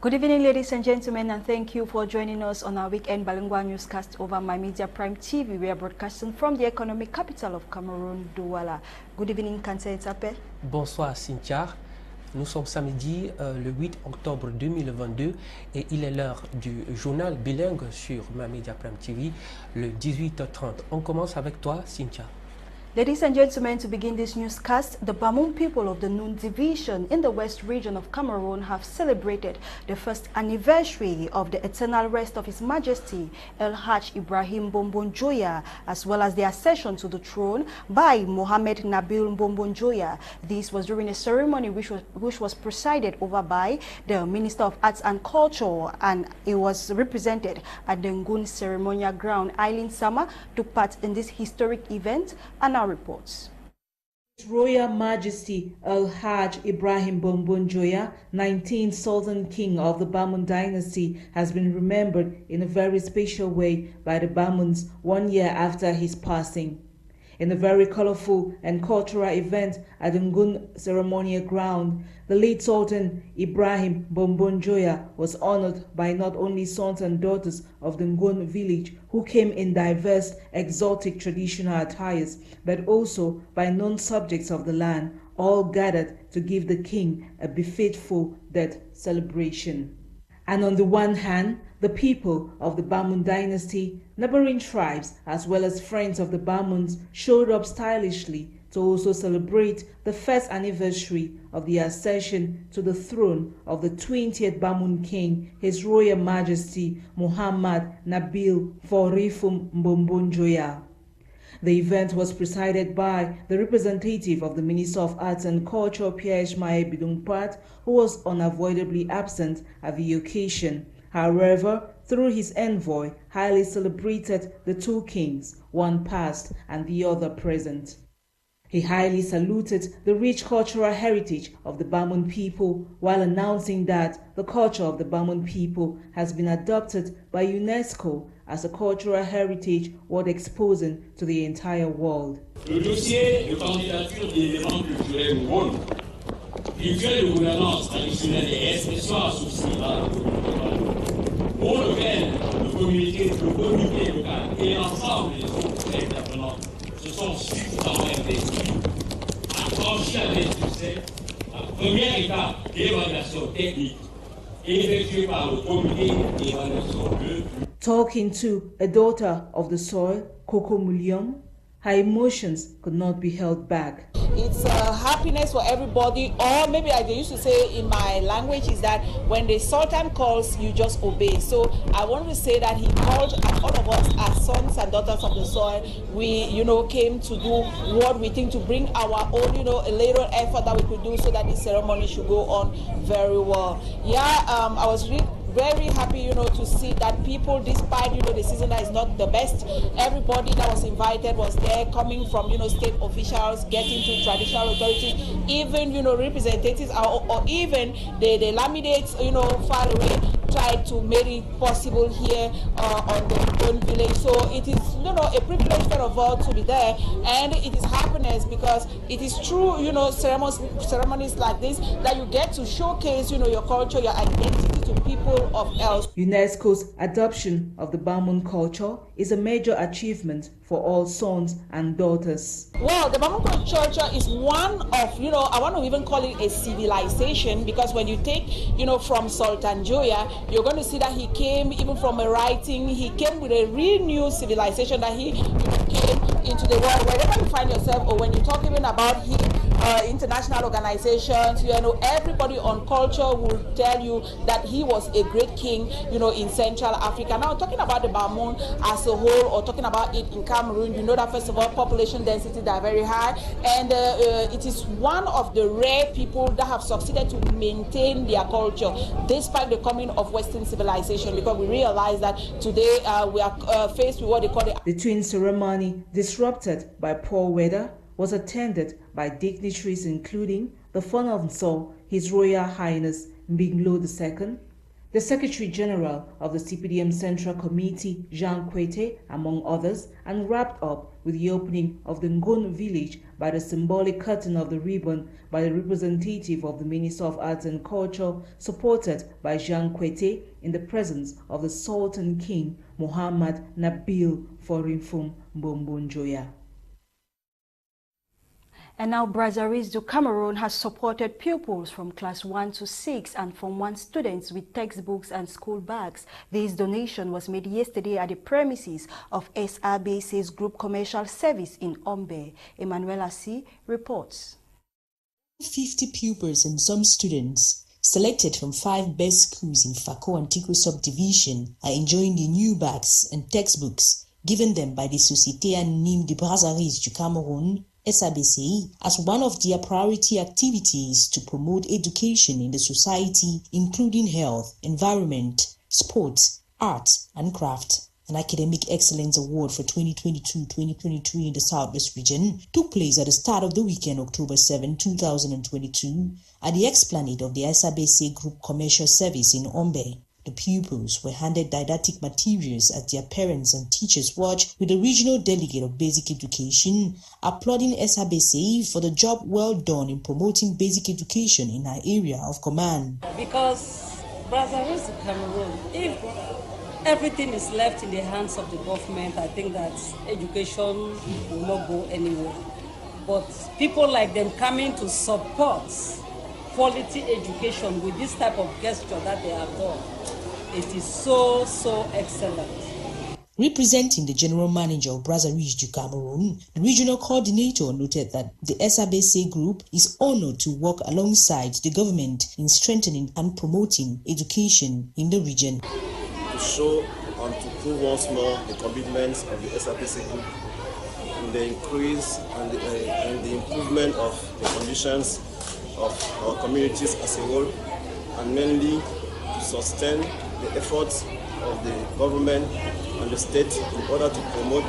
Good evening, ladies and gentlemen, and thank you for joining us on our weekend bilingual newscast over My Media Prime TV. We are broadcasting from the economic capital of Cameroon, Douala. Good evening, Etape. Bonsoir, Cynthia. Nous sommes samedi le 8 octobre 2022 et il est l'heure du journal bilingue sur My Media Prime TV, le 18h30. On commence avec toi, Cynthia. Ladies and gentlemen, to begin this newscast, the Bamon people of the Noon Division in the West region of Cameroon have celebrated the first anniversary of the eternal rest of His Majesty El Haj Ibrahim Bombonjoya, as well as the accession to the throne by Mohammed Nabil Bombonjoya. This was during a ceremony which was presided over by the Minister of Arts and Culture, and it was represented at the Ngun ceremonial ground. Eileen Sama took part in this historic event, and our reports. His Royal Majesty El Haj Ibrahim Bombonjoya, 19th Sultan King of the Bamon dynasty, has been remembered in a very special way by the Bamons 1 year after his passing. In a very colorful and cultural event at the Ngun ceremonial ground, the late Sultan Ibrahim Bombonjoya was honored by not only sons and daughters of the Ngun village who came in diverse exotic traditional attires, but also by non-subjects of the land, all gathered to give the king a befateful death celebration. And on the one hand, the people of the Bamon dynasty, neighboring tribes, as well as friends of the Bamons, showed up stylishly to also celebrate the first anniversary of the accession to the throne of the 20th Bamon king, His Royal Majesty Mohammed Nabil Forifum Bombonjoya. The event was presided by the representative of the Minister of Arts and Culture, Pierre Ishmael Bidungpat, who was unavoidably absent at the occasion. However, through his envoy, highly celebrated the two kings, one past and the other present. He highly saluted the rich cultural heritage of the Bamon people while announcing that the culture of the Bamon people has been adopted by UNESCO as a cultural heritage worth exposing to the entire world. Le dossier de candidature des éléments culturels au rôle, rituel de gouvernance traditionnelle et expression associée à la communauté, pour lequel le comité local et l'ensemble des autres intervenants se sont suffisamment investis à franchir avec succès la première étape d'évaluation technique effectuée par le comité d'évaluation de. Talking to a daughter of the soil, Coco Mulium, her emotions could not be held back. It's happiness for everybody, or maybe like they used to say in my language is that when the Sultan calls, you just obey. So I want to say that he called, and all of us as sons and daughters of the soil, we, came to do what we think to bring our own, a little effort that we could do so that the ceremony should go on very well. Yeah, I was really very happy, to see that people, despite, the season that is not the best, everybody that was invited was there, coming from, state officials, getting to traditional authorities, even, representatives, or even the laminates, far away, tried to make it possible here on the own village. So it is, a privilege for of all to be there, and it is happiness because it is true, ceremonies like this that you get to showcase, your culture, your identity to people of else. UNESCO's adoption of the Bamon culture is a major achievement for all sons and daughters. Well, the Bamon culture is one of, I want to even call it a civilization, because when you take, from Sultan Joya, you're going to see that he came even from a writing, he came with a real new civilization that he came into the world. Wherever you find yourself, or when you talk even about him, international organizations, everybody on culture will tell you that he was a great king, in Central Africa. Now, talking about the Bamon as a whole, or talking about it in Cameroon, you know that first of all, population density are very high, and it is one of the rare people that have succeeded to maintain their culture despite the coming of Western civilization, because we realize that today we are faced with what they call the twin ceremony, disrupted by poor weather, was attended by dignitaries including the father of Nsah, His Royal Highness Mbinglo II, The Secretary General of the CPDM Central Committee, Jean Quentin, among others, and wrapped up with the opening of the Ngon village by the symbolic cutting of the ribbon by the representative of the Minister of Arts and Culture, supported by Jean Quentin in the presence of the Sultan King Muhammad Nabil Forinfum Bombonjoya. And now Brasseries du Cameroon has supported pupils from class 1 to 6 and Form 1 students with textbooks and school bags. This donation was made yesterday at the premises of SABC's Group Commercial Service in Ombe. Emmanuel Assi reports. 50 pupils and some students, selected from 5 best schools in Fako and Tiko subdivision, are enjoying the new bags and textbooks given them by the Société Anonyme de Brasseries du Cameroun, SABCI, as one of their priority activities to promote education in the society, including health, environment, sports, arts, and craft. An Academic Excellence Award for 2022-2023 in the Southwest region took place at the start of the weekend, October 7, 2022, at the esplanade of the SABC Group Commercial Service in Ombe. The pupils were handed didactic materials as their parents and teachers watched, with the regional delegate of basic education applauding SABC for the job well done in promoting basic education in our area of command. Because Brasseries du Cameroon, if everything is left in the hands of the government, I think that education will not go anywhere. But people like them coming to support quality education with this type of gesture that they have done, it is so excellent. Representing the General Manager of Brasseries du Cameroon, the regional coordinator noted that the SABC Group is honored to work alongside the government in strengthening and promoting education in the region. To show and to prove once more the commitments of the SABC Group in the increase and the improvement of the conditions of our communities as a whole, and mainly to sustain the efforts of the government and the state in order to promote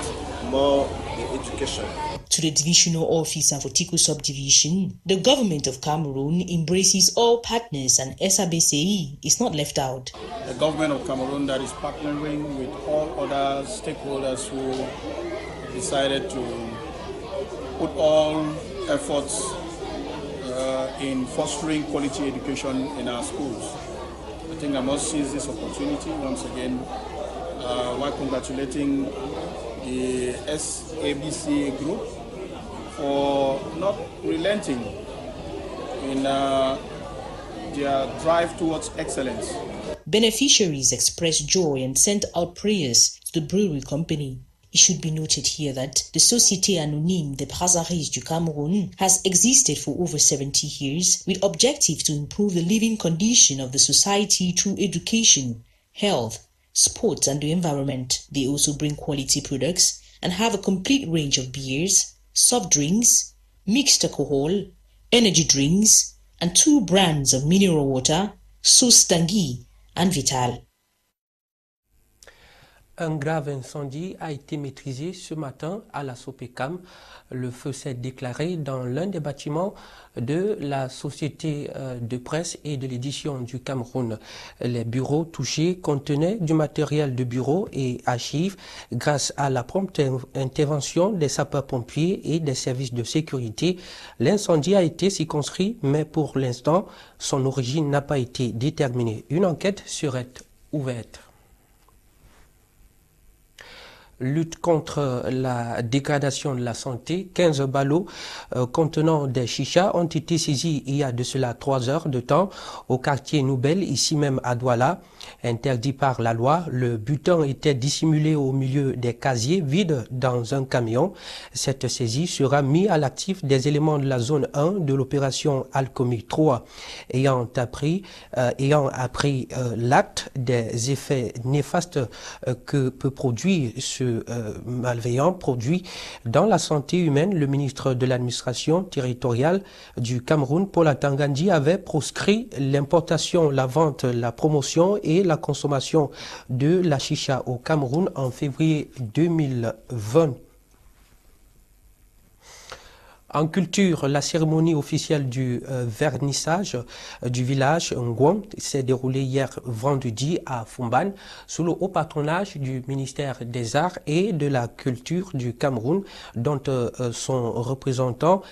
more the education. To the divisional officer for Tiko subdivision, the government of Cameroon embraces all partners and SABCI is not left out. The government of Cameroon that is partnering with all other stakeholders who decided to put all efforts in fostering quality education in our schools. I think I must seize this opportunity once again while congratulating the SABC Group for not relenting in their drive towards excellence. Beneficiaries expressed joy and sent out prayers to the brewery company. It should be noted here that the Société Anonyme de Brasseries du Cameroun has existed for over 70 years with objective to improve the living condition of the society through education, health, sports and the environment. They also bring quality products and have a complete range of beers, soft drinks, mixed alcohol, energy drinks and 2 brands of mineral water, Sauce Tanguy and Vital. Un grave incendie a été maîtrisé ce matin à la Sopecam. Le feu s'est déclaré dans l'un des bâtiments de la Société de presse et de l'édition du Cameroun. Les bureaux touchés contenaient du matériel de bureau et archives. Grâce à la prompte intervention des sapeurs-pompiers et des services de sécurité, l'incendie a été circonscrit, mais pour l'instant, son origine n'a pas été déterminée. Une enquête serait ouverte. Lutte contre la dégradation de la santé, 15 ballots contenant des chichas ont été saisis il y a de cela 3 heures de temps au quartier Noubel, ici même à Douala. Interdit par la loi, le butin était dissimulé au milieu des casiers vides dans un camion. Cette saisie sera mise à l'actif des éléments de la zone 1 de l'opération Alcomi 3 ayant appris l'acte des effets néfastes que peut produire ce malveillant produit dans la santé humaine. Le ministre de l'administration territoriale du Cameroun, Paul Atangandi, avait proscrit l'importation, la vente, la promotion et la consommation de la chicha au Cameroun en février 2020. En culture, la cérémonie officielle du vernissage du village Ngwang s'est déroulée hier vendredi à Fumban sous le haut patronage du ministère des Arts et de la Culture du Cameroun, dont son représentant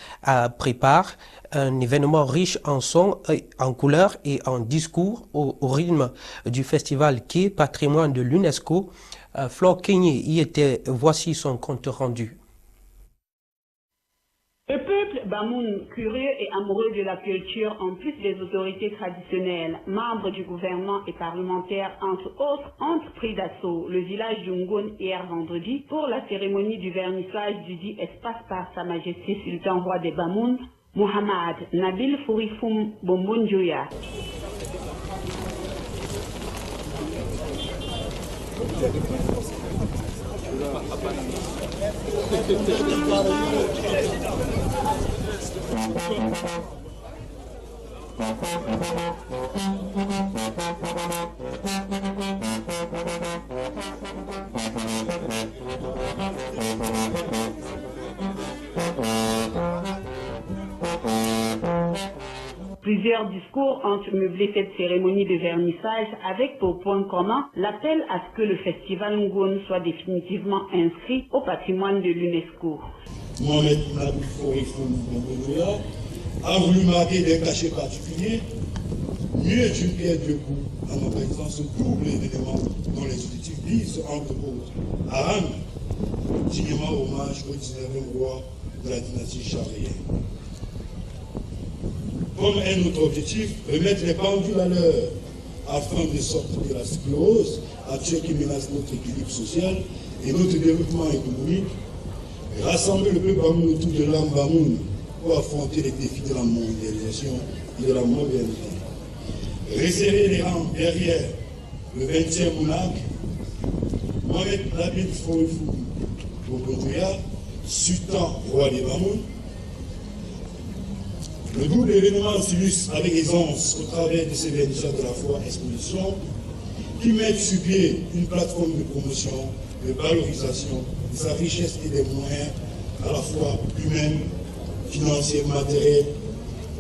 prépare un événement riche en sons, en couleurs et en discours au rythme du festival qui est patrimoine de l'UNESCO. Flore Kenyé y était, voici son compte rendu. Le peuple Bamoun, curieux et amoureux de la culture, en plus des autorités traditionnelles, membres du gouvernement et parlementaires, entre autres, ont pris d'assaut le village d'Ungon hier vendredi pour la cérémonie du vernissage du dit espace par Sa Majesté Sultan Roi des Bamoun, Mohamed Nabil Fourifoum Bombonjoya. Plusieurs discours ont meublé cette cérémonie de vernissage avec pour point commun l'appel à ce que le festival Ngon soit définitivement inscrit au patrimoine de l'UNESCO. Mohamed Nabil Fourifoum Bombonjoya a voulu marquer des cachets particuliers, mieux d'une pierre deux coups, en organisant ce double événement dont les objectifs visent entre autres à rendre dignement hommage au 19e roi de la dynastie chahrienne. Comme un autre objectif, remettre les pendules à l'heure afin de sortir de la sclérose actuelle qui menace notre équilibre social et notre développement économique, rassembler le peuple Bamoun autour de l'âme Bamoun pour affronter les défis de la mondialisation et de la modernité. Resserrer les rangs derrière le 20e monarque, Mohamed Nabil Fourifoum Bombonjoya, sultan roi des Bamoun. Le double événement s'illustre avec aisance au travers de ces vernissages de la foi exposition qui mettent sur pied une plateforme de promotion, de valorisation de sa richesse et des moyens à la fois humains, financiers, matériels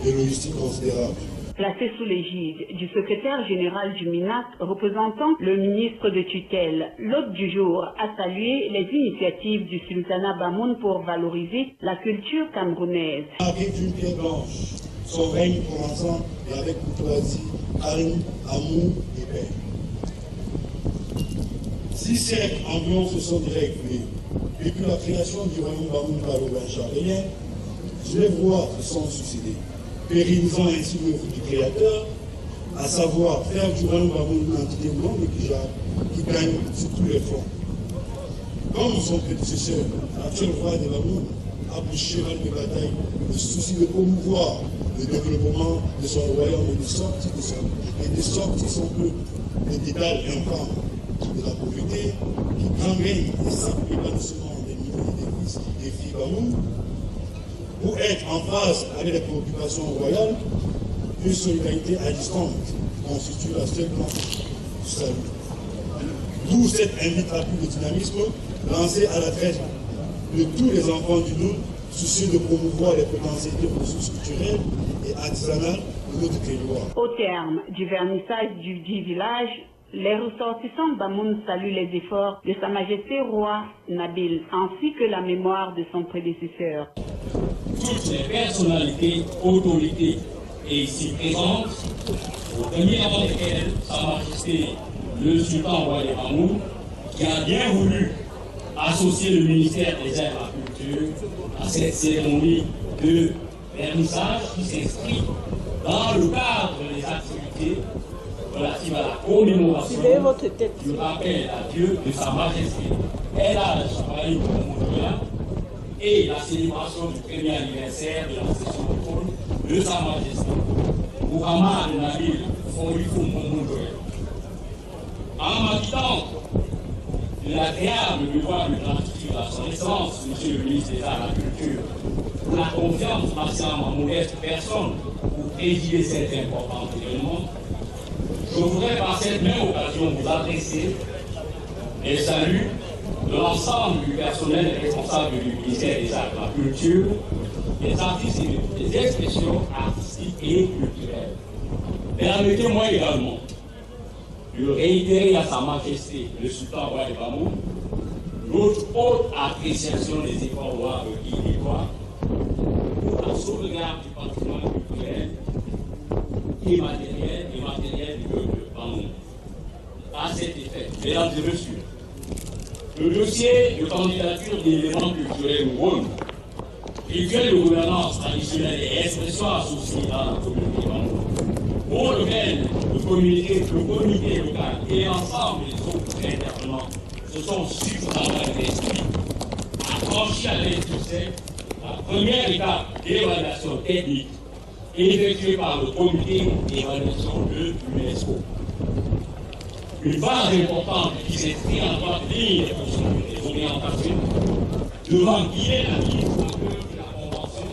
et logistiques considérables. Placé sous l'égide du secrétaire général du MINAC représentant le ministre de tutelle, l'hôte du jour a salué les initiatives du sultanat Bamoun pour valoriser la culture camerounaise. Avec une pierre blanche, son règne commençant et avec courtoisie, calme, amour et paix. 6 siècles environ se sont déjà écoulés. Depuis la création du royaume Bamoun par le roi chahriyen, les rois se sont succédés, pérennisant ainsi l'œuvre du Créateur, à savoir faire du royaume Bamoun une entité non négligeable qui gagne sur tous les fronts. Comme son prédécesseur, l'actuel roi de Bamoun a pour cheval de bataille le souci de promouvoir le développement de son royaume et de sortir son peuple des dédales infâmes de la pauvreté qui gangrène et sape l'épanouissement des milliers de fils et filles Bamoun. Pour être en phase avec les préoccupations royales, une solidarité à distance constitue la seule planche du salut. D'où cette invitation de dynamisme lancée à l'adresse de tous les enfants du monde, soucieux de promouvoir les potentialités culturelles et artisanales de notre territoire. Au terme du vernissage du dit village, les ressortissants Bamoun saluent les efforts de Sa Majesté Roi Nabil ainsi que la mémoire de son prédécesseur. Toutes les personnalités, autorités et ici présentes, au premier rang desquelles Sa Majesté le Sultan Roi des Bamoun, qui a bien voulu associer le ministère des Arts et de la Culture à cette cérémonie de vernissage qui s'inscrit dans le cadre des activités relatives à la commémoration du rappel à Dieu de Sa Majesté et la célébration du premier anniversaire de la session de trône de Sa Majesté Mohamed Nabil Fourifoum Bombonjoya. En m'habitant de l'agréable devoir de gratitude à son excellence, Monsieur le ministre des Arts et de la Culture, pour la confiance placée en ma modeste personne pour présider cet important événement, je voudrais par cette même occasion vous adresser les saluts de l'ensemble du personnel responsable du ministère des Arts et de la Culture, des artistes et de toutes les expressions artistiques et culturelles. Permettez-moi également de réitérer à Sa Majesté le Sultan Roi de Bamoun notre haute appréciation des efforts louables qu'il déploie pour la sauvegarde du patrimoine culturel et matériel du peuple Bamoun. À cet effet, mesdames et messieurs, le dossier de candidature des éléments culturels Nsah, rituel de gouvernance traditionnelle et expression associée à la communauté Bamoun, pour lequel le comité local et l'ensemble des autres intervenants se sont suffisamment investis, a franchi avec succès la première étape d'évaluation technique effectuée par le comité d'évaluation de l'UNESCO. Une base importante qui s'inscrit en droite ligne des orientations devant guider la mise en œuvre de la Convention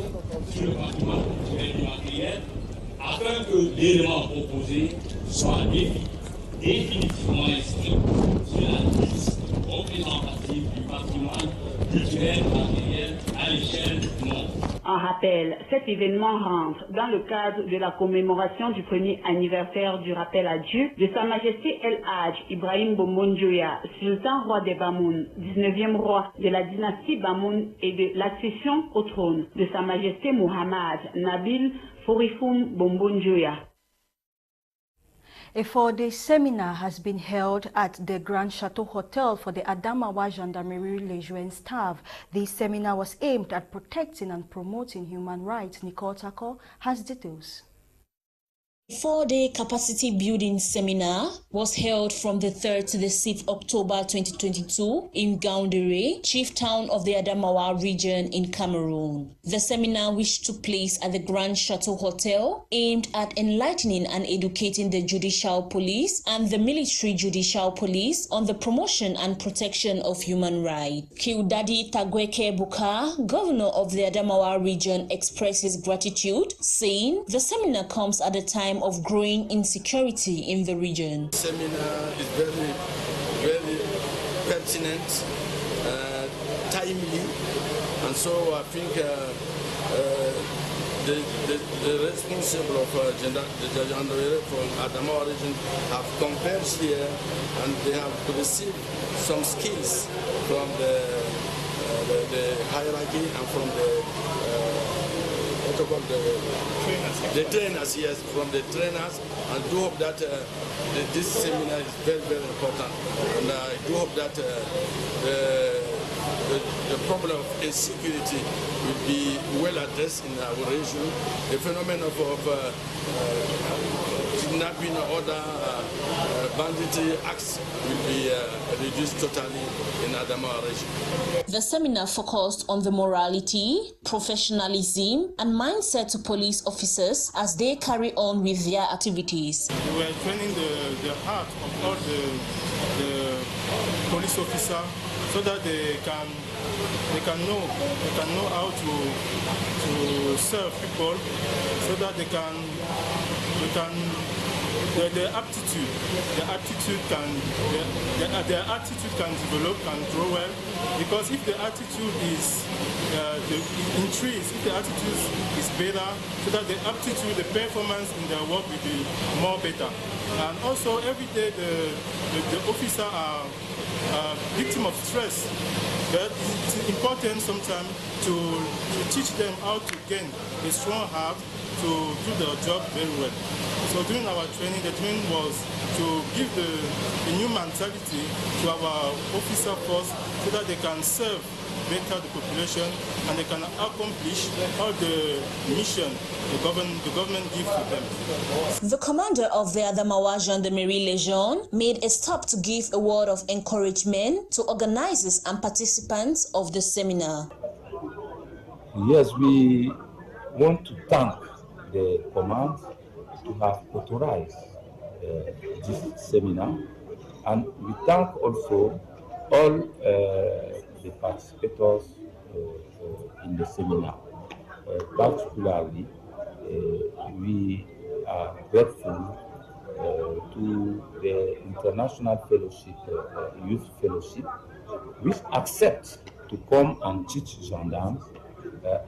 sur le patrimoine culturel et matériel afin que l'élément proposé soit définitivement inscrit sur la liste représentative du patrimoine culturel et matériel à l'échelle du monde. En rappel, cet événement rentre dans le cadre de la commémoration du premier anniversaire du rappel à Dieu de Sa Majesté El Hadj Ibrahim Bombon Joya, sultan roi des Bamoun, 19e roi de la dynastie Bamoun et de l'accession au trône de Sa Majesté Muhammad Nabil Forifoum Bombon Joya. A 4-day seminar has been held at the Grand Chateau Hotel for the Adamawa Gendarmerie Legion staff. This seminar was aimed at protecting and promoting human rights. Nicole Tako has details. A 4-day capacity building seminar was held from the 3rd to the 6th October 2022 in Gaoundéré, chief town of the Adamawa region in Cameroon. The seminar, which took place at the Grand Chateau Hotel, aimed at enlightening and educating the judicial police and the military judicial police on the promotion and protection of human rights. Kiudadi Tagweke Buka, governor of the Adamawa region, expressed his gratitude, saying the seminar comes at a time of growing insecurity in the region. The seminar is very pertinent, timely, and so I think the responsible of the gendarmerie from Adamawa region have compared here, and they have received some skills from the hierarchy and from the trainers, yes, from the trainers, and do hope that this seminar is very important, and I do hope that the problem of insecurity will be well addressed in our region. The phenomenon of kidnapping or other banditry acts will be reduced totally in Adamawa region. The seminar focused on the morality, professionalism, and mindset to police officers as they carry on with their activities. We were training the heart of all the police officers so that they can know how to serve people, so that their attitude can develop, can grow well. Because if the attitude is increased, if the attitude is better, so that the aptitude, the performance in their work will be more better. And also every day the officers are victim of stress. But it's important sometimes to teach them how to gain a strong heart to do their job very well. So during our training, the training was to give a new mentality to our officer force so that they can serve better the population and they can accomplish all the mission the government gives to them. The commander of the Adamawa Gendarmerie Legion made a stop to give a word of encouragement to organizers and participants of the seminar. Yes, we want to thank the command to have authorized this seminar, and we thank also all the participants in the seminar. Particularly, we are grateful to the International Fellowship, Youth Fellowship, which accept to come and teach gendarmes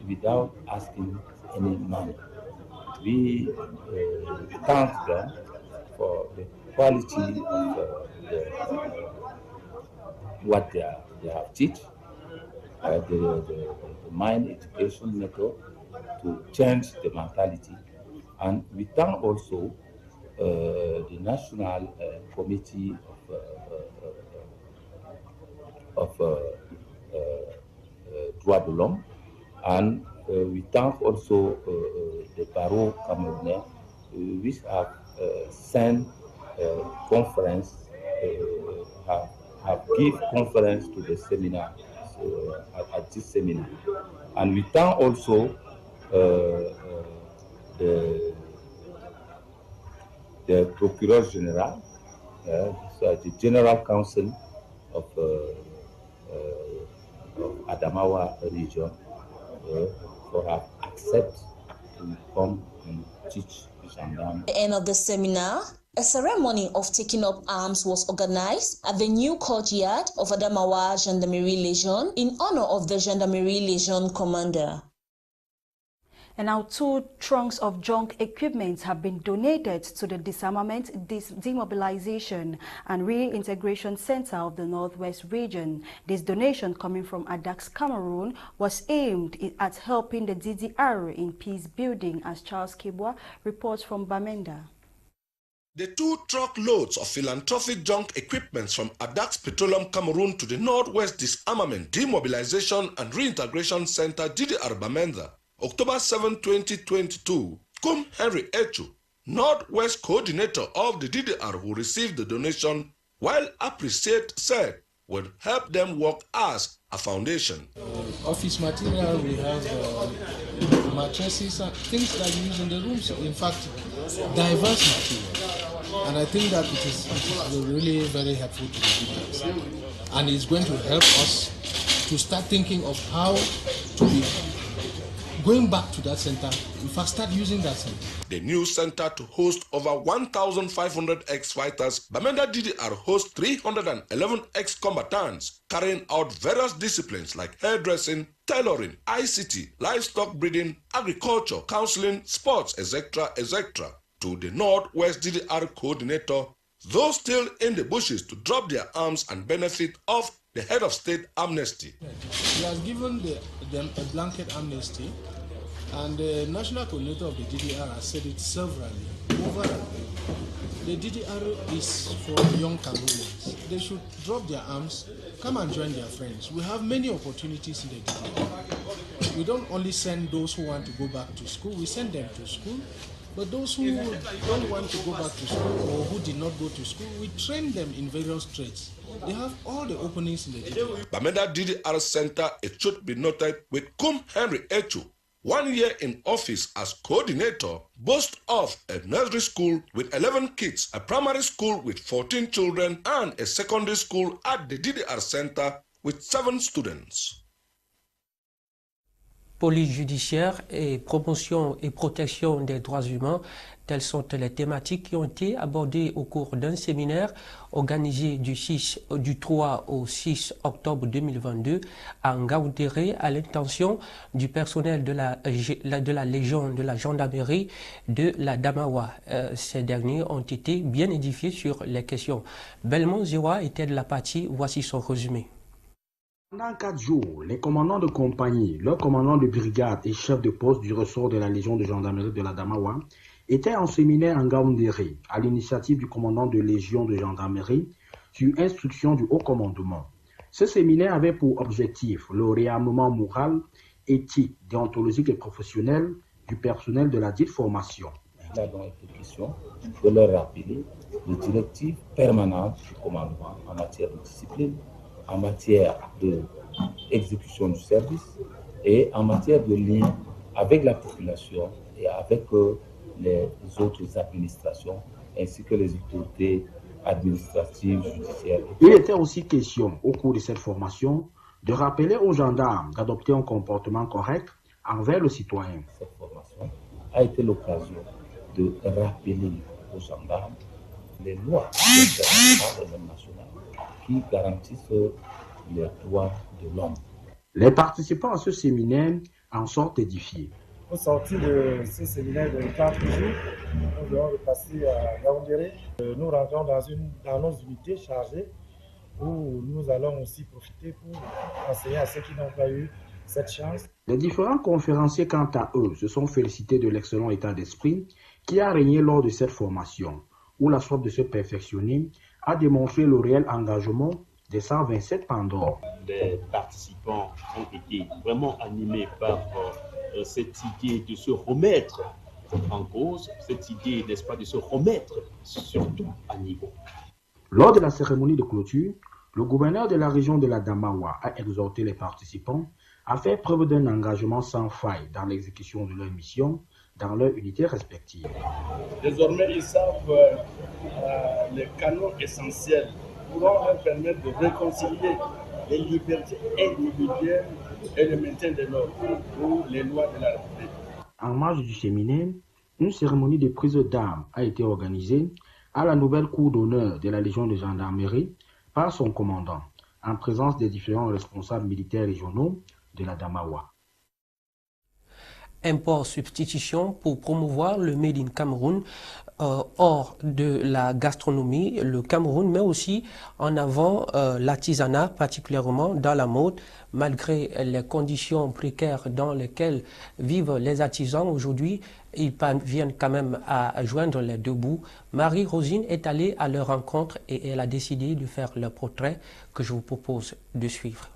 without asking any money. We thank them for the quality of what they have teach, the mind education method to change the mentality. And we thank also the National Committee of Droits de l'Homme, and we thank also the Barreau Camerounais, which have sent conference, have give conference to the seminar, at this seminar. And we thank also the Procureur General, so the General Council of Adamawa region, for have accept to come and teach gendarme. At the end of the seminar, a ceremony of taking up arms was organized at the new courtyard of Adamawa Gendarmerie Legion in honor of the Gendarmerie Legion commander. And now 2 trunks of junk equipment have been donated to the Disarmament, Demobilization and Reintegration Center of the Northwest region. This donation, coming from Adax, Cameroon, was aimed at helping the DDR in peace building, as Charles Kibwa reports from Bamenda. The 2 truckloads of philanthropic junk equipments from Adax Petroleum Cameroon to the Northwest Disarmament, Demobilization and Reintegration Center, DDR Bamenda, October 7, 2022, Cum Henry Echu, Northwest Coordinator of the DDR who received the donation, while appreciate said would help them work as a foundation. Office material, we have mattresses and things that you use in the rooms. In fact, diverse material. And I think that it is really very helpful to the DDR. And it's going to help us to start thinking of how to be going back to that center, in fact, start using that center. The new center to host over 1,500 ex-fighters, Bamenda DDR hosts 311 ex-combatants carrying out various disciplines like hairdressing, tailoring, ICT, livestock breeding, agriculture, counseling, sports, etc., etc. To the Northwest DDR coordinator, those still in the bushes to drop their arms and benefit of the head of state amnesty. He has given them a blanket amnesty, and the national coordinator of the DDR has said it severally, over and over. The DDR is for young Cameroonians. They should drop their arms, come and join their friends. We have many opportunities in the DDR. We don't only send those who want to go back to school, we send them to school. But those who don't want to go back to school or who did not go to school, we train them in various trades. They have all the openings in the DDR. Bamenda DDR Center, it should be noted, with Cum Henry Echu, 1 year in office as coordinator, boasts of a nursery school with 11 kids, a primary school with 14 children, and a secondary school at the DDR Center with 7 students. Police judiciaire et promotion et protection des droits humains, telles sont les thématiques qui ont été abordées au cours d'un séminaire organisé du 3 au 6 octobre 2022 à Ngaoundéré à l'intention du personnel de la Légion de la gendarmerie de la Damawa. Ces derniers ont été bien édifiés sur les questions. Belmont Zewa était de la partie, voici son résumé. Pendant 4 jours, les commandants de compagnie, leurs commandants de brigade et chefs de poste du ressort de la Légion de gendarmerie de la Damawa étaient en séminaire en Ngaoundéré à l'initiative du commandant de Légion de gendarmerie sur instruction du haut commandement. Ce séminaire avait pour objectif le réarmement moral, éthique, déontologique et professionnel du personnel de la dite formation. Il a donc été question de leur rappeler les directives permanentes du commandement en matière de discipline, en matière d'exécution du service et en matière de lien avec la population et avec les autres administrations ainsi que les autorités administratives, judiciaires. Il était aussi question au cours de cette formation de rappeler aux gendarmes d'adopter un comportement correct envers le citoyen. Cette formation a été l'occasion de rappeler aux gendarmes les lois internationales et nationales qui garantissent les droits de l'homme. Les participants à ce séminaire en sortent édifiés. Au sortir de ce séminaire de 4 jours, nous allons repasser à Yaoundé. Nous rentrons dans nos unités chargées où nous allons aussi profiter pour enseigner à ceux qui n'ont pas eu cette chance. Les différents conférenciers, quant à eux, se sont félicités de l'excellent état d'esprit qui a régné lors de cette formation, où la soif de se perfectionner a démontré le réel engagement des 127 Pandores. Les participants ont été vraiment animés par cette idée de se remettre en cause, cette idée, n'est-ce pas, de se remettre surtout à niveau. Lors de la cérémonie de clôture, le gouverneur de la région de la Damawa a exhorté les participants à faire preuve d'un engagement sans faille dans l'exécution de leur mission dans leurs unités respectives. Désormais, ils savent les canons essentiels pourront leur permettre de réconcilier les libertés individuelles et le maintien de l'ordre ou les lois de la République. En marge du séminaire, une cérémonie de prise d'armes a été organisée à la nouvelle cour d'honneur de la Légion de gendarmerie par son commandant, en présence des différents responsables militaires régionaux de la Damawa. Import-substitution pour promouvoir le Made in Cameroun hors de la gastronomie, le Cameroun, mais aussi en avant l'artisanat, particulièrement dans la mode, malgré les conditions précaires dans lesquelles vivent les artisans aujourd'hui. Ils parviennent quand même à joindre les deux bouts. Marie-Rosine est allée à leur rencontre et elle a décidé de faire le portrait que je vous propose de suivre.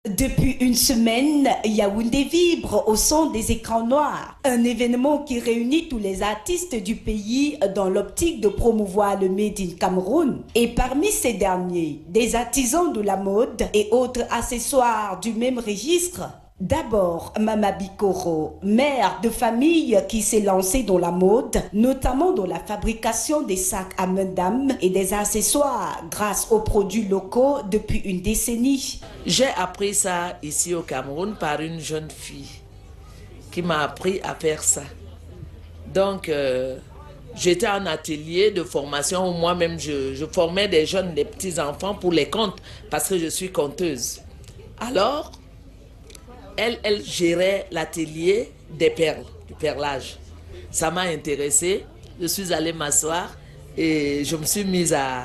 Depuis une semaine, Yaoundé vibre au son des écrans noirs. Un événement qui réunit tous les artistes du pays dans l'optique de promouvoir le Made in Cameroun. Et parmi ces derniers, des artisans de la mode et autres accessoires du même registre. D'abord, Mama Bikoro, mère de famille qui s'est lancée dans la mode, notamment dans la fabrication des sacs à main d'âme et des accessoires grâce aux produits locaux depuis une décennie. J'ai appris ça ici au Cameroun par une jeune fille qui m'a appris à faire ça. Donc, j'étais en atelier de formation où moi-même je formais des jeunes, des petits-enfants pour les contes parce que je suis conteuse. Alors, elle gérait l'atelier des perles, du perlage. Ça m'a intéressée. Je suis allée m'asseoir et je me suis mise à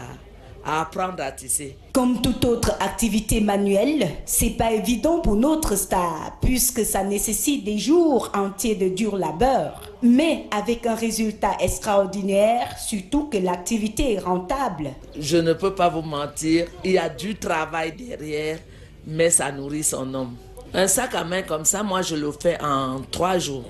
apprendre à tisser. Comme toute autre activité manuelle, c'est pas évident pour notre star, puisque ça nécessite des jours entiers de dur labeur. Mais avec un résultat extraordinaire, surtout que l'activité est rentable. Je ne peux pas vous mentir, il y a du travail derrière, mais ça nourrit son homme. Un sac à main comme ça, moi je le fais en 3 jours.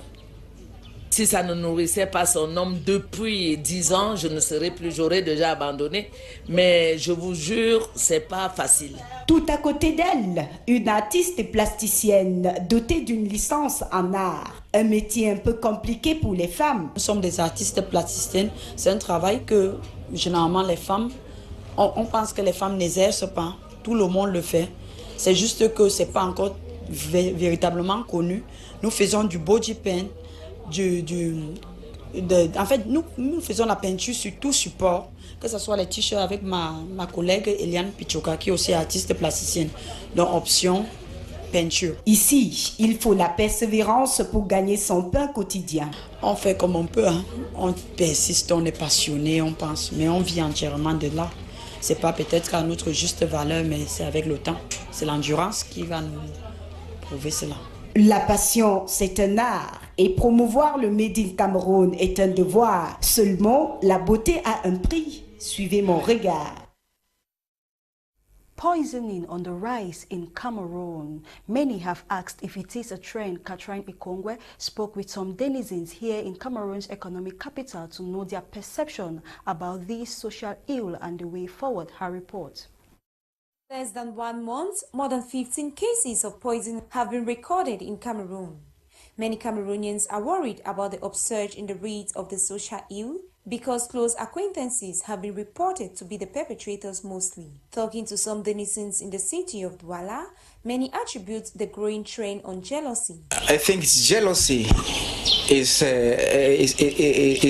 Si ça ne nourrissait pas son homme depuis 10 ans, je ne serais plus, j'aurais déjà abandonné. Mais je vous jure, c'est pas facile. Tout à côté d'elle, une artiste plasticienne dotée d'une licence en art. Un métier un peu compliqué pour les femmes. Nous sommes des artistes plasticiennes. C'est un travail que, généralement, les femmes, on pense que les femmes n'exercent pas. Tout le monde le fait. C'est juste que ce n'est pas encore véritablement connu. Nous faisons du body paint, en fait, nous faisons la peinture sur tout support, que ce soit les t-shirts avec ma collègue Eliane Pichoka, qui est aussi artiste plasticienne. Donc, option peinture. Ici, il faut la persévérance pour gagner son pain quotidien. On fait comme on peut, hein. On persiste, on est passionné, on pense, mais on vit entièrement de là. C'est pas peut-être à notre juste valeur, mais c'est avec le temps. C'est l'endurance qui va nous prouver cela. La passion, c'est un art. Et promouvoir le Made in Cameroun est un devoir. Seulement, la beauté a un prix. Suivez mon regard. Poisoning on the rise in Cameroon. Many have asked if it is a trend. Catherine Ikongwe spoke with some denizens here in Cameroon's economic capital to know their perception about this social ill and the way forward. Her report. Less than 1 month, more than 15 cases of poisoning have been recorded in Cameroon. Many Cameroonians are worried about the upsurge in the rates of the social ill because close acquaintances have been reported to be the perpetrators mostly. Talking to some denizens in the city of Douala, many attribute the growing trend on jealousy. I think jealousy is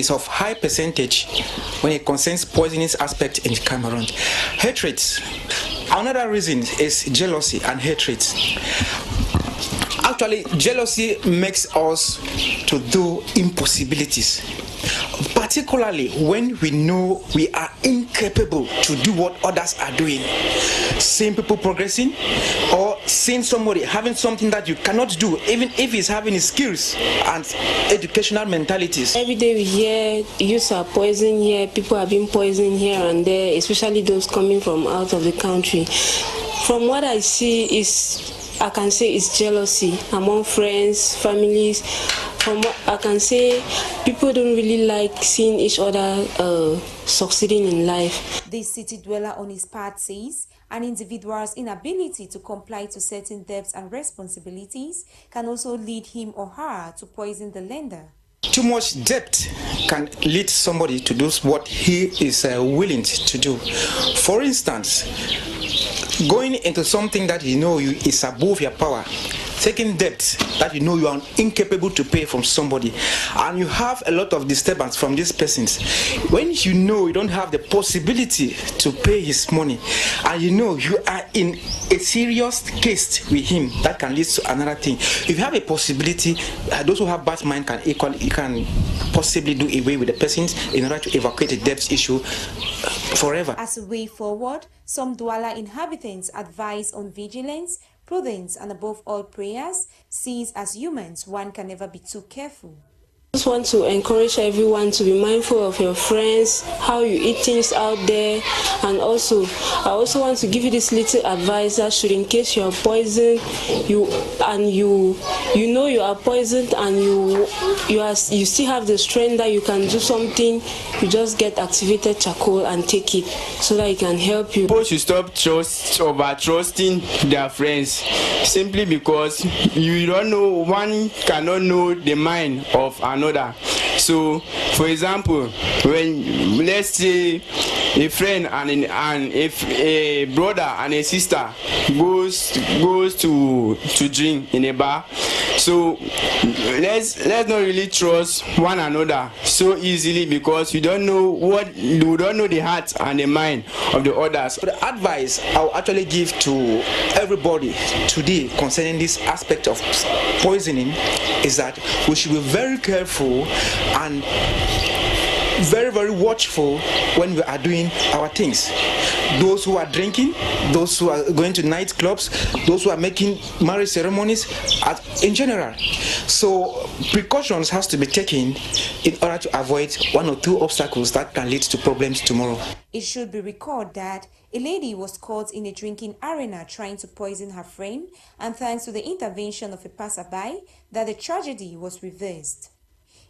of high percentage when it concerns poisonous aspect in Cameroon. Hatred. Another reason is jealousy and hatred. Actually, jealousy makes us to do impossibilities, particularly when we know we are incapable to do what others are doing. Seeing people progressing, or seeing somebody having something that you cannot do, even if he's having his skills and educational mentalities. Every day we hear youths are poisoned here, people are being poisoned here and there, especially those coming from out of the country. From what I see I can say it's jealousy among friends, families. From what I can say, people don't really like seeing each other succeeding in life. The city dweller on his part says an individual's inability to comply to certain debts and responsibilities can also lead him or her to poison the lender. Too much debt can lead somebody to do what he is willing to do. For instance, going into something that you know is above your power, taking debt that you know you are incapable to pay from somebody, and you have a lot of disturbance from these persons. When you know you don't have the possibility to pay his money, and you know you are in a serious case with him, that can lead to another thing. If you have a possibility, those who have bad mind can possibly do away with the persons in order to evacuate the debt issue forever. As a way forward, some Douala inhabitants advise on vigilance, prudence, and above all prayers, since as humans one can never be too careful. I just want to encourage everyone to be mindful of your friends, how you eat things out there, and I also want to give you this little advice that should, in case you are poisoned, you know you are poisoned and you still have the strength that you can do something, you just get activated charcoal and take it so that it can help you. People should stop over trusting their friends simply because you don't know, one cannot know the mind of another. So, for example, when let's say a friend and if a brother and a sister goes to drink in a bar, so let's not really trust one another so easily because you don't know the heart and the mind of the others. So the advice I'll actually give to everybody today concerning this aspect of poisoning is that we should be very careful and very, very watchful when we are doing our things. Those who are drinking, those who are going to nightclubs, those who are making marriage ceremonies, in general. So precautions has to be taken in order to avoid one or two obstacles that can lead to problems tomorrow. It should be recalled that a lady was caught in a drinking arena trying to poison her friend, and thanks to the intervention of a passerby, that the tragedy was reversed.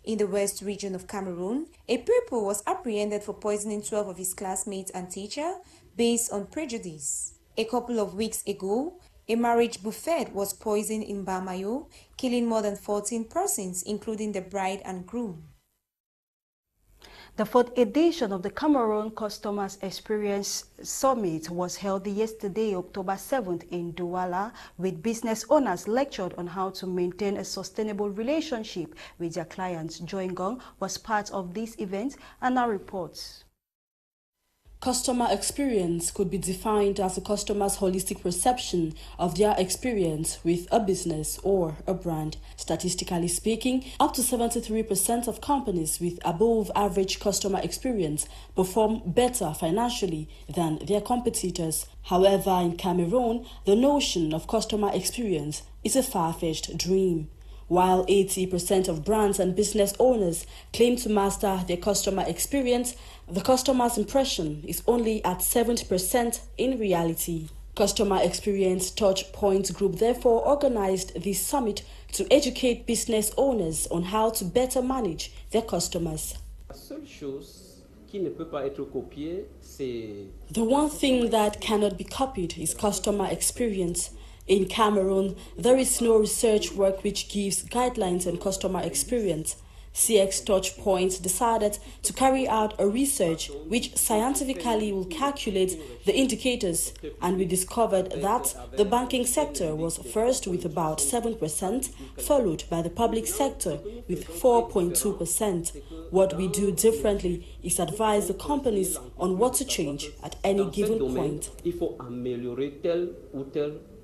In the west region of Cameroon, a pupil was apprehended for poisoning 12 of his classmates and teacher based on prejudice. A couple of weeks ago, a marriage buffet was poisoned in Bamayo, killing more than 14 persons, including the bride and groom. The fourth edition of the Cameroon Customers Experience Summit was held yesterday, October 7th in Douala, with business owners lectured on how to maintain a sustainable relationship with their clients. Joy Ngong was part of this event and now reports. Customer experience could be defined as a customer's holistic perception of their experience with a business or a brand. Statistically speaking, up to 73% of companies with above average customer experience perform better financially than their competitors. However, in Cameroon, the notion of customer experience is a far-fetched dream. While 80% of brands and business owners claim to master their customer experience, the customer's impression is only at 70% in reality. Customer Experience Touch Point Group therefore organized this summit to educate business owners on how to better manage their customers. The one thing that cannot be copied is customer experience. In Cameroon, there is no research work which gives guidelines on customer experience. CX Touchpoint decided to carry out a research which scientifically will calculate the indicators, and we discovered that the banking sector was first with about 7%, followed by the public sector with 4.2%. What we do differently is advise the companies on what to change at any given point.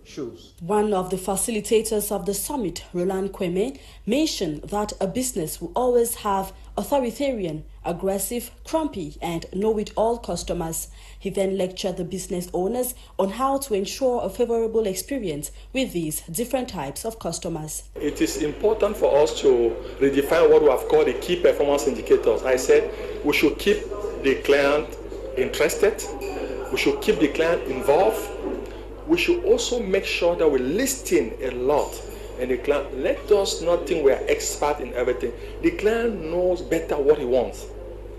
chose. One of the facilitators of the summit, Roland Quentin, mentioned that a business will always have authoritarian, aggressive, grumpy, and know-it-all customers. He then lectured the business owners on how to ensure a favorable experience with these different types of customers. It is important for us to redefine what we have called the key performance indicators. I said we should keep the client interested, we should keep the client involved, we should also make sure that we listen a lot. And the client, let us not think we are expert in everything. The client knows better what he wants,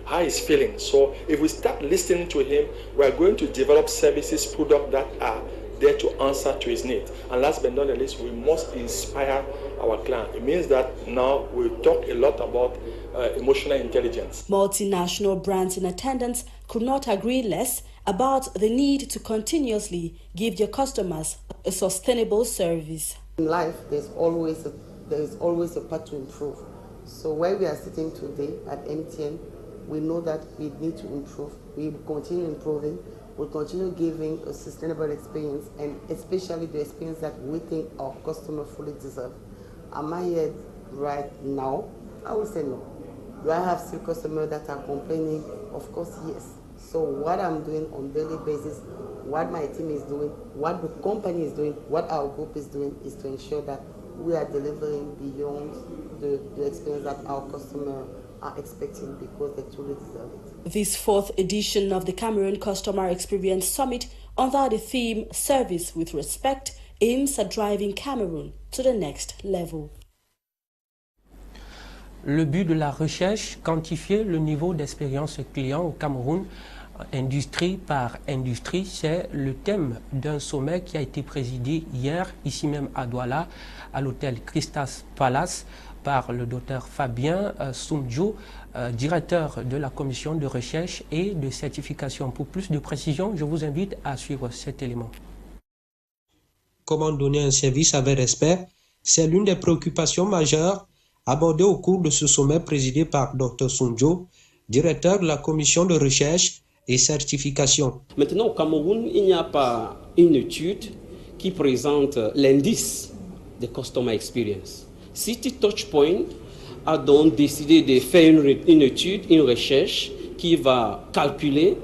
how he's feeling. So if we start listening to him, we are going to develop services, products that are there to answer to his needs. And last but not least, we must inspire our client. It means that now we talk a lot about emotional intelligence. Multinational brands in attendance could not agree less about the need to continuously give their customers a sustainable service. In life, there's always a part to improve. So where we are sitting today at MTN, we know that we need to improve. We will continue improving. We'll continue giving a sustainable experience, and especially the experience that we think our customers fully deserve. Am I here right now? I would say no. Do I have still customers that are complaining? Of course, yes. So what I'm doing on a daily basis, what my team is doing, what the company is doing, what our group is doing is to ensure that we are delivering beyond the experience that our customers are expecting, because they truly deserve it. This fourth edition of the Cameroon Customer Experience Summit, under the theme Service with Respect, aims at driving Cameroon to the next level. Le but de la recherche, quantifier le niveau d'expérience client au Cameroun, industrie par industrie, c'est le thème d'un sommet qui a été présidé hier, ici même à Douala, à l'hôtel Christas Palace, par le docteur Fabien Soumdjo, directeur de la commission de recherche et de certification. Pour plus de précision, je vous invite à suivre cet élément. Comment donner un service avec respect? C'est l'une des préoccupations majeures abordées au cours de ce sommet présidé par Dr Soumdjo, directeur de la commission de recherche et certification. Maintenant, au Cameroun, il n'y a pas une étude qui présente l'indice de Customer Experience. City Touchpoint a donc décidé de faire une étude, une recherche qui va calculer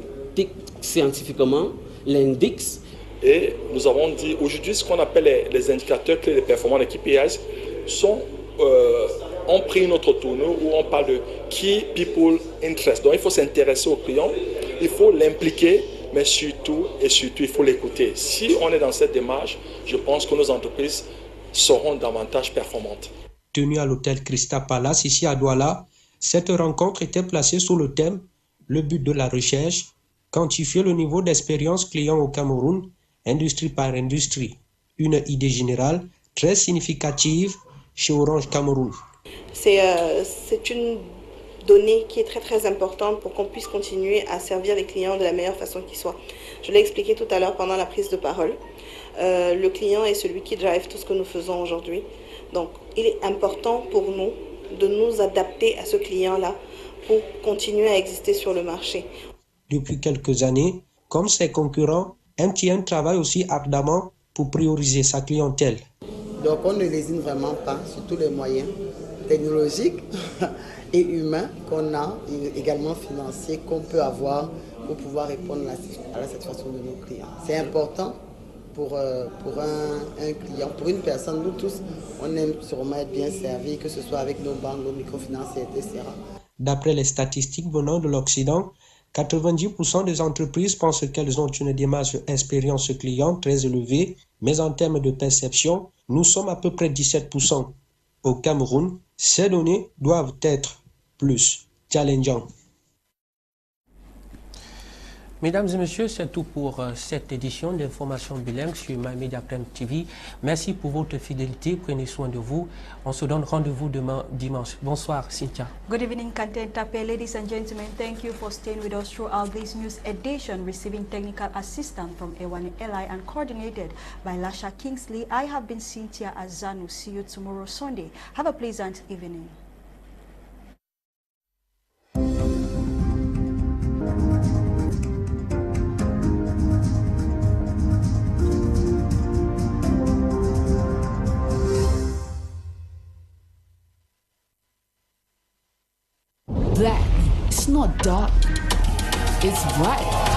scientifiquement l'indice. Et nous avons dit aujourd'hui ce qu'on appelle les indicateurs clés de performance, les KPIs, ont pris une autre tournure où on parle de Key People Interest. Donc il faut s'intéresser au client, il faut l'impliquer, mais surtout, il faut l'écouter. Si on est dans cette démarche, je pense que nos entreprises seront davantage performantes. Tenue à l'hôtel Christa Palace, ici à Douala, cette rencontre était placée sous le thème « Le but de la recherche, quantifier le niveau d'expérience client au Cameroun, industrie par industrie ». Une idée générale très significative chez Orange Cameroun. C'est une donnée qui est très très importante pour qu'on puisse continuer à servir les clients de la meilleure façon qui soit. Je l'ai expliqué tout à l'heure pendant la prise de parole. Le client est celui qui drive tout ce que nous faisons aujourd'hui. Donc, il est important pour nous de nous adapter à ce client-là pour continuer à exister sur le marché. Depuis quelques années, comme ses concurrents, MTN travaille aussi ardemment pour prioriser sa clientèle. Donc, on ne lésine vraiment pas sur tous les moyens technologiques et humains qu'on a, et également financiers qu'on peut avoir pour pouvoir répondre à la satisfaction de nos clients. C'est important. Pour un client, pour une personne, nous tous, on aime sûrement être bien servis, que ce soit avec nos banques, nos microfinances, etc. D'après les statistiques venant de l'Occident, 90% des entreprises pensent qu'elles ont une démarche expérience client très élevée, mais en termes de perception, nous sommes à peu près 17%. Au Cameroun, ces données doivent être plus challengeantes. Mesdames et messieurs, c'est tout pour cette édition d'information bilingue sur MyMedia Prime TV. Merci pour votre fidélité. Prenez soin de vous. On se donne rendez-vous demain dimanche. Bonsoir, Cynthia. Good evening, Quentin. Ladies and gentlemen, thank you for staying with us throughout this news edition, receiving technical assistance from Ewane and coordinated by Lasha Kingsley. I have been Cynthia Azanu. See you tomorrow, Sunday. Have a pleasant evening. It's not dark, it's bright.